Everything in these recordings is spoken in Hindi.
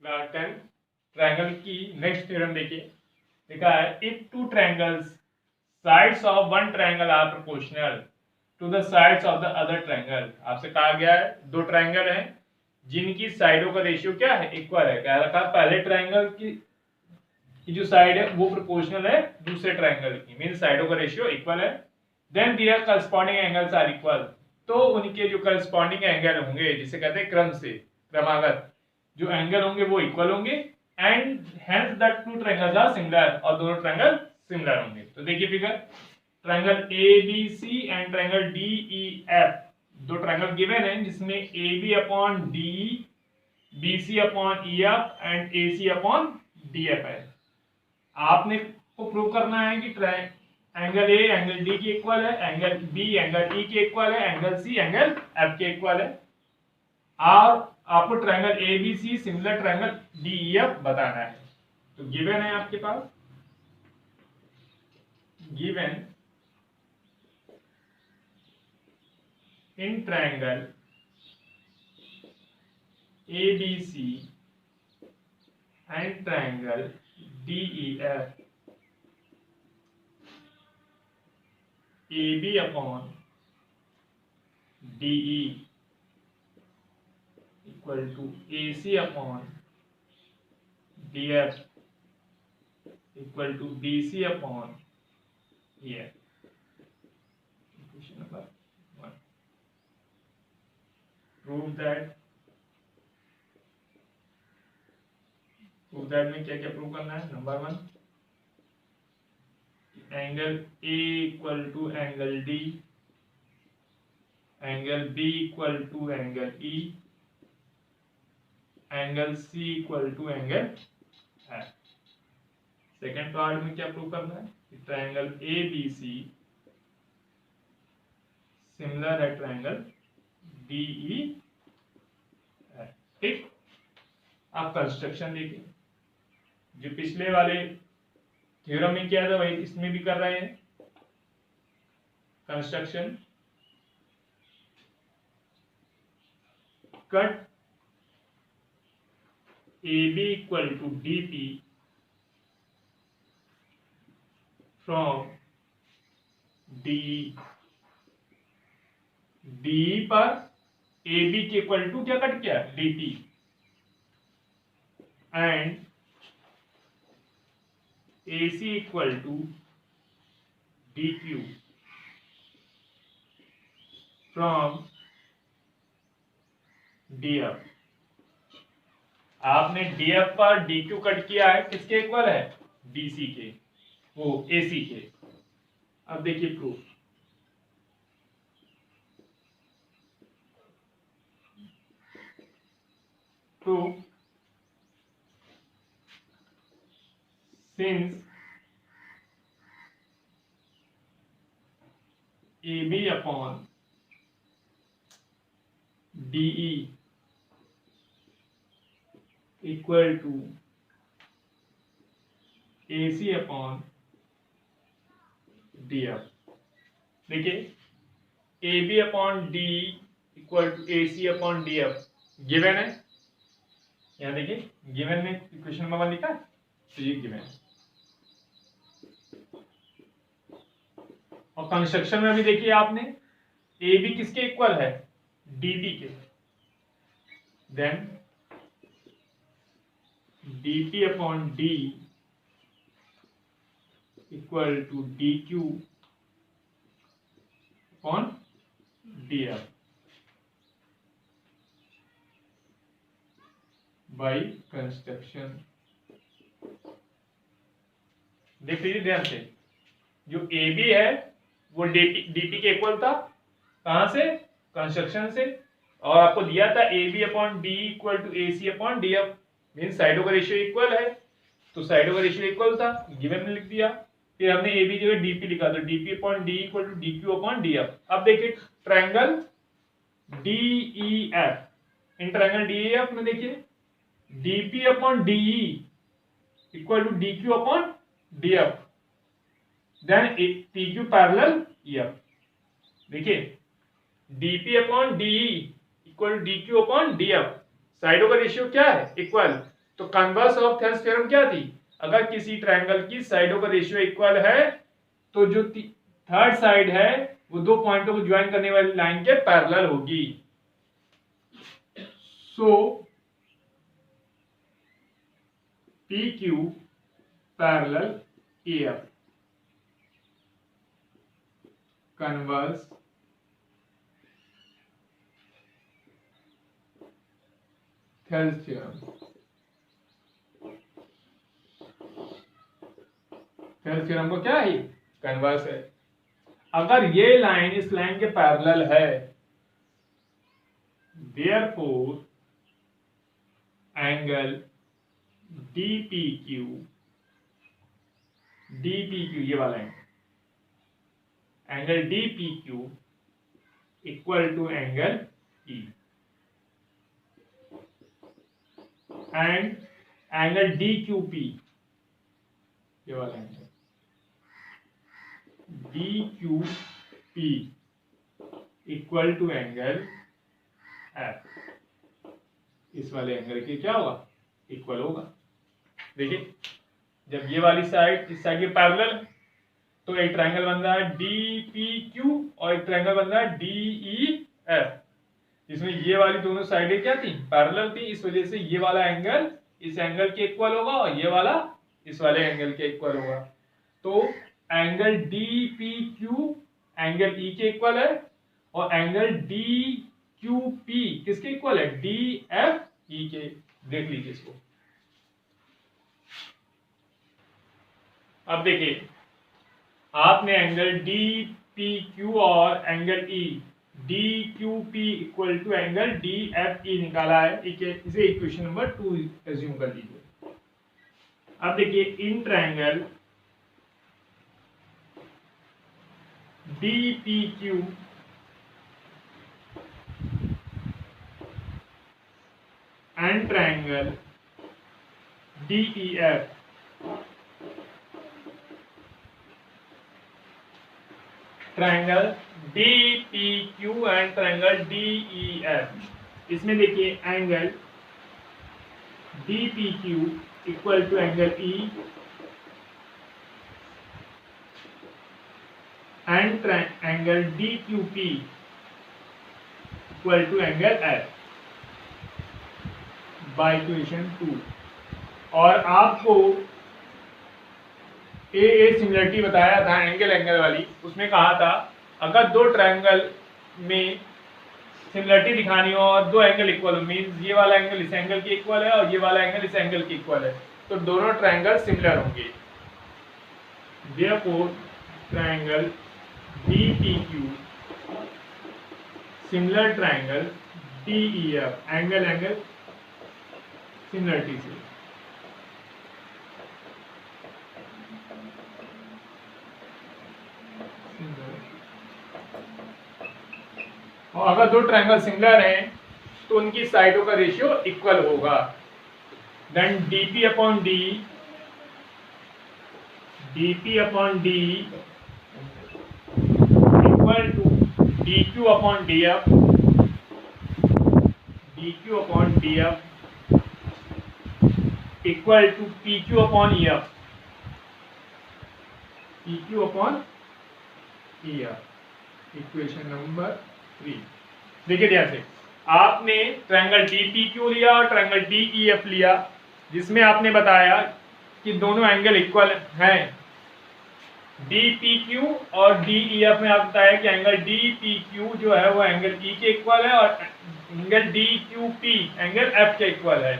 क्लास 10 ट्रायंगल की नेक्स्ट थ्योरम देखिए। लिखा है if two triangles sides of one triangle are proportional to the sides of the other triangle. आपसे कहा गया है दो ट्रायंगल हैं जिनकी साइडों का रेशियो क्या है, इक्वल है। कह रखा पहले ट्रायंगल की जो साइड है वो प्रोपोर्शनल है दूसरे ट्रायंगल की, मीन साइडों का रेशियो इक्वल है। Then their corresponding angles are equal, तो उनके जो करस्पॉन्डिंग एंगल होंगे जिसे कहते हैं क्रम से क्रमागत जो एंगल होंगे वो इक्वल होंगे and hence the two triangles are similar, और दोनों ट्रायंगल सिमिलर होंगे। तो देखिए figure, triangle A B C and triangle D E F, दो ट्रायंगल गिवन है जिसमें A B upon D, B C upon E F and A C upon D F है। आपने को प्रूव करना है कि एंगल ए एंगल डी के इक्वल है, एंगल बी एंगल ई के इक्वल है, एंगल सी एंगल एफ के इक्वल है, और आपको triangle A B C similar triangle D E F बताना है। तो गिवन है आपके पास, given in triangle A B C and triangle D E F, A B upon D E equal to AC upon DF equal to BC upon EF. Question number 1. Prove that में क्या क्या प्रूव करना है। Number 1, angle A equal to angle D, angle B equal to angle E, angle C equal to angle F। Second part में क्या प्रूव करना है कि triangle A B C similar है ट्रायंगल डी ई एफ। ठीक, आप कंस्ट्रक्शन देखिए, जो पिछले वाले थ्योरम में किया था वही इसमें भी कर रहे हैं। Construction, cut AB equal to DP from DE, DE पर AB के इक्वल टू क्या कट किया, DP, and AC equal to DQ from DF। आपने DF पर DQ कट किया है, किसके इक्वल है, DC के, वो AC के। अब देखिए proof, proof since AB upon DE equal to AC upon DF। देखिए AB upon DE equal to AC upon DF given है। यहाँ देखिए गिवन में इक्वेशन नंबर 1 लिखा है, तो ये गिवन है। और कंस्ट्रक्शन में भी देखिए आपने AB किसके इक्वल है, DP के, then DP upon D equal to DQ upon DF by construction. देख लीजिए ध्यान से, जो AB है वो DP के इक्वल था, कहां से, कंस्ट्रक्शन से, और आपको दिया था AB upon D equal to AC upon DF, mean साइडों का रेशियो इक्वल है, तो साइडों का रेशियो इक्वल था, गिवन में लिख दिया। फिर हमने ए बी जगह डीपी लिखा, तो DP upon D equal to DQ upon DF. अब देखिए triangle DEF, in triangle DEF में देखिए DP upon DE equal to DQ upon DF, then PQ parallel EF. देखिए dp upon de equal to dq upon df, साइडों का रेशियो क्या है, इक्वल, तो कन्वर्स ऑफ थेल्स थ्योरम क्या थी, अगर किसी ट्रायंगल की साइडों का रेशियो इक्वल है तो जो थर्ड साइड है वो दो पॉइंटों को ज्वाइन करने वाली लाइन के पैरेलल होगी। So P Q parallel F converse Thales theorem. Thales theorem को क्या है, कन्वर्स है। अगर ये लाइन इस लाइन के पैरेलल है, therefore एंगल DPQ ये वाला angle DPQ equal to angle E and angle DQP ये वाला angle DQP equal to angle F, इस वाले एंगल के क्या होगा, इक्वल होगा। देखिए जब ये वाली साइड इस साइड के पैरेलल तो एक ट्रायंगल बन रहा है DPQ और एक ट्रायंगल बन रहा है DEF, जिसमें ये वाली दोनों साइडें क्या थी, पैरेलल थी। इस वजह से ये वाला एंगल इस एंगल के इक्वल होगा और ये वाला इस वाले एंगल के इक्वल होगा। तो एंगल DPQ एंगल E के इक्वल है और एंगल DQP किसके इक्वल है, DFE के। देख लीजिए इसको। अब देखिए आपने एंगल DPQ और angle E DQP equal to angle DFE निकाला है, इसे इक्वेशन नंबर 2 एज्यूम कर लीजिए। अब देखिए इन triangle DPQ and triangle DEF triangle DPQ and triangle DEF, इसमें देखिए angle DPQ equal to angle E and angle DQP equal to angle F by equation 2। और आपको ए सिमिलरिटी बताया था एंगल वाली, उसमें कहा था अगर दो ट्रायंगल में सिमिलरिटी दिखानी हो और दो एंगल इक्वल हो, मींस ये वाला एंगल इस एंगल के इक्वल है और ये वाला एंगल इस एंगल के इक्वल है, तो दोनों ट्रायंगल सिमिलर होंगे। Therefore triangle DPQ similar triangle DEF angle similarity से। और अगर दो ट्रायंगल सिमिलर हैं तो उनकी साइडों का रेशियो इक्वल होगा। Then DP upon D equal to DQ upon DF equal to PQ upon EF equation number 3। देखिए ध्यान से, आपने ट्रायंगल DPQ लिया और ट्रायंगल DEF लिया, जिसमें आपने बताया कि दोनों एंगल इक्वल हैं। DPQ और DEF में आप बताया कि एंगल DPQ जो है वो एंगल E के इक्वल है और एंगल DQP एंगल F के इक्वल है।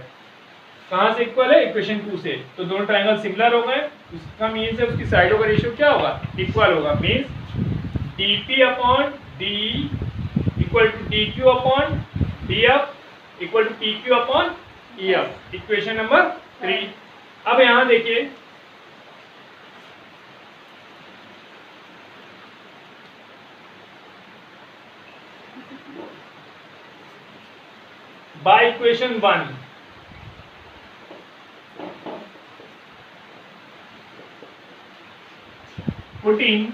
कहाँ से इक्वल है, इक्वेशन 2 से। तो दोनों ट्रायंगल सिमिलर हो गए, उसका मीन्स है उसकी साइडों का रेशियो क्या होगा, इक्वल होगा। Means DP upon D equal to DQ upon DF equal to PQ upon EF, equation number 3। अब यहां देखिए बाय इक्वेशन 1 14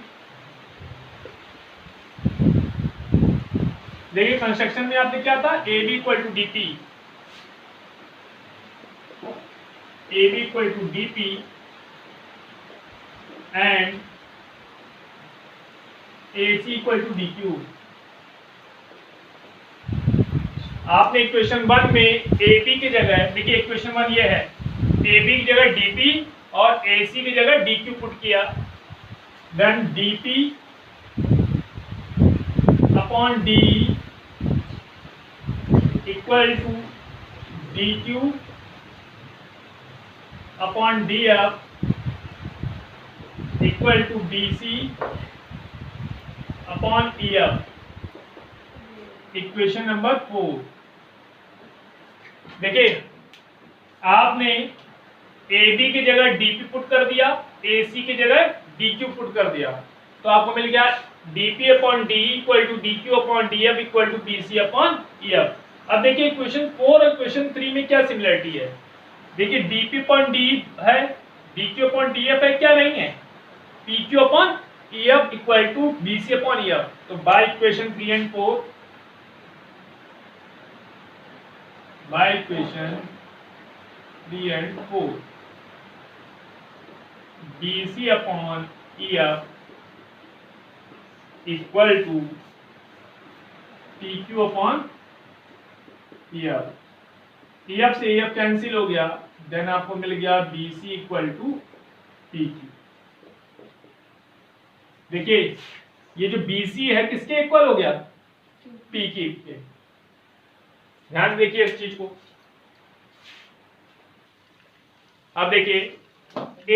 देखिए कंस्ट्रक्शन में आपने क्या था, AB equal to DP AB equal to DP and AC equal to DQ। आपने इक्वेशन 1 में AB की जगह, देखिए इक्वेशन 1 ये है, AB की जगह DP और AC की जगह DQ पुट किया, then DP upon DE equal to DQ upon DF equal to BC upon EF। Equation number 4। देखिए आपने AB की जगह DP पुट कर दिया, AC की जगह DQ पुट कर दिया, तो आपको मिल गया DP upon DE equal to DQ upon DF equal to BC upon EF। अब देखिए इक्वेशन 4 और इक्वेशन 3 में क्या सिमिलरिटी है। देखिए DP अपॉन DE है, DQ अपॉन DF है, क्या नहीं है, PQ upon EF equal to BC upon EF। तो by equation 3 and 4, by equation 3 and 4, BC upon EF equal to PQ upon EF। EF से EF कैंसिल हो गया, देन आपको मिल गया BC इक्वल टू PQ। देखिए ये जो BC है किसके इक्वल हो गया, PQ के। ध्यान देखिए इस चीज को। अब देखिए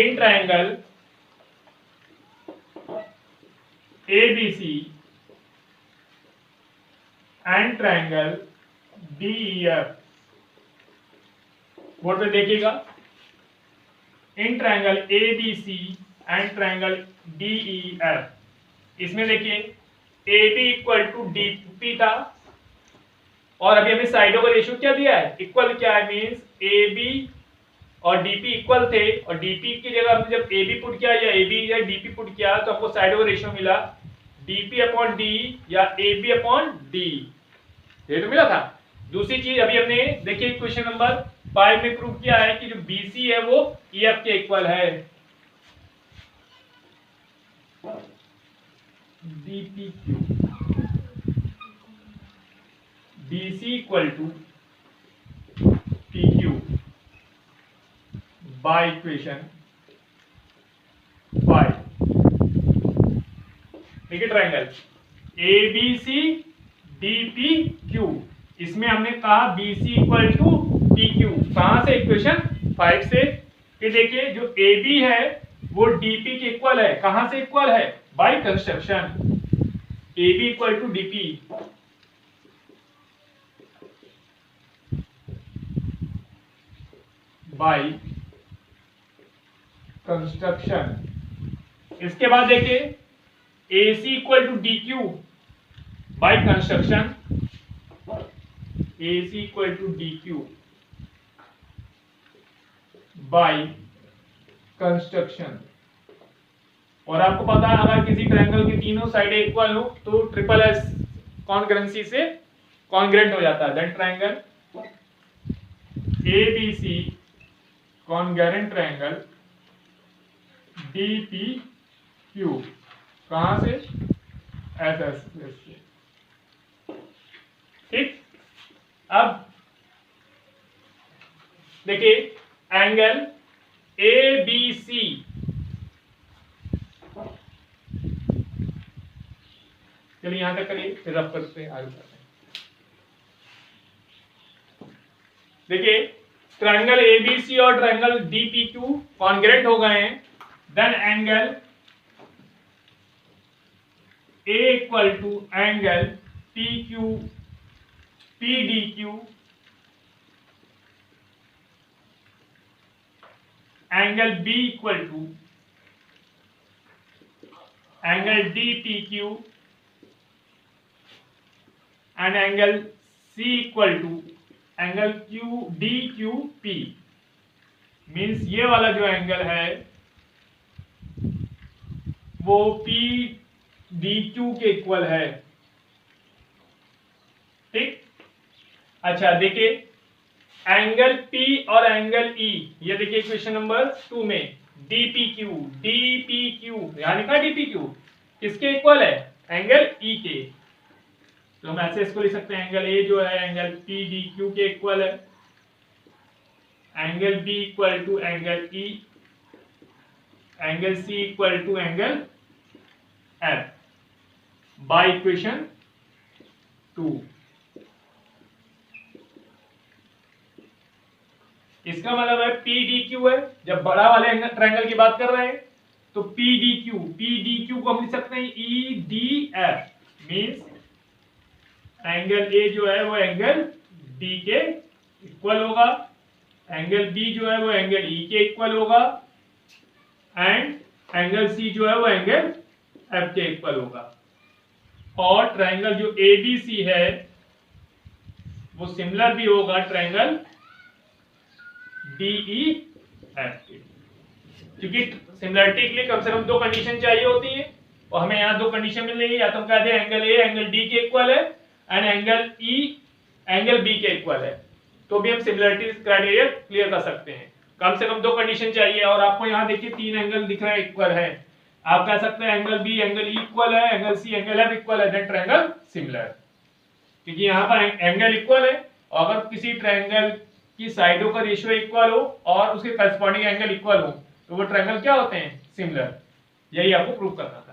इन triangle ABC and triangle DEF, board पे देखिएगा, in triangle ABC and triangle DEF, इसमें देखिए AB इक्वल टू DP था और अभी हमें साइडों का रेशियो क्या दिया है, इक्वल क्या है, मींस AB और DP इक्वल थे और DP की जगह हमने जब AB पुट किया या AB या DP पुट किया तो आपको साइडों का रेशियो मिला DP अपॉन DE या AB अपॉन DE, ये तो मिला था। दूसरी चीज अभी हमने देखिए क्वेश्चन नंबर 5 में प्रूव किया है कि जो BC है वो EF के इक्वल है। DPQ BC equal to PQ by equation 5। देखिए ट्रायंगल ABC DPQ, इसमें हमने कहा BC इक्वल टू PQ, कहां से, इक्वेशन 5 से। कि देखिए जो AB है वो DP के इक्वल है, कहां से इक्वल है, by construction, AB equal to DP by construction. इसके बाद देखिए AC equal to DQ by construction, AC equal to DQ by construction. और आपको पता है अगर किसी ट्रायंगल की तीनों साइडें इक्वल हो तो ट्रिपल एस कॉन्ग्रुएंसी से कॉन्ग्रुएंट हो जाता है। That triangle ABC congruent triangle DPQ, कहां से, SS से। ठीक, अब देखिए एंगल ABC, चलिए यहां तक करिए फिर रफ करते हैं, आगे बढ़ते हैं। देखिए ट्रायंगल ABC और ट्रायंगल DPQ कॉन्ग्रुएंट हो गए हैं, then angle A equal to angle PDQ angle B equal to angle DPQ and angle C equal to angle DQP। Means ये वाला जो एंगल है वो PDQ के इक्वल है। ठीक, अच्छा देखिए एंगल पी और एंगल ई, ये देखिए क्वेश्चन नंबर 2 में डीपीक्यू, डीपीक्यू यानी का डीपीक्यू किसके इक्वल है, एंगल ई के। तो हम ऐसे इसको लिख सकते हैं, एंगल ए जो है एंगल पी डी क्यू के इक्वल है, angle B equal to angle E, angle C equal to angle F by equation 2। इसका मतलब है पी डी क्यू है, जब बड़ा वाले ट्रायंगल की बात कर रहे हैं तो पी डी क्यू को हम लिख सकते हैं E D F, means angle A जो है वो एंगल डी के इक्वल होगा, एंगल बी जो है वो एंगल ई के इक्वल होगा, एंड एंगल सी जो है वो एंगल एफ के इक्वल होगा। और ट्रायंगल जो ए बी सी है वो सिमिलर भी होगा ट्रायंगल डी ई एफ के, क्योंकि सिमिलरिटी के लिए कम से कम 2 कंडीशन चाहिए होती है और हमें यहाँ 2 कंडीशन मिल रही है, या तो हम कह दें एंगल ए एंगल डी के इक्वल है and angle E angle B के इक्वल है, तो भी हम सिमिलरिटी क्राइटेरिया क्लियर कर सकते हैं। कम से कम 2 कंडीशन चाहिए और आपको यहाँ देखिए 3 एंगल दिख रहा है इक्वल है, आप कह सकते हैं angle B angle E equal है, angle C angle F equal है, देन ट्रायंगल सिमिलर, क्योंकि यहाँ पर एंगल इक्वल है और अगर किसी ट्रायंगल की साइडों का रेशियो इक्वल हो और उसके करस्पॉन्डिंग एंगल इक्वल हो तो वो ट्रायंगल क्या होते हैं, सिमिलर। यही आपको प्रूव करना है।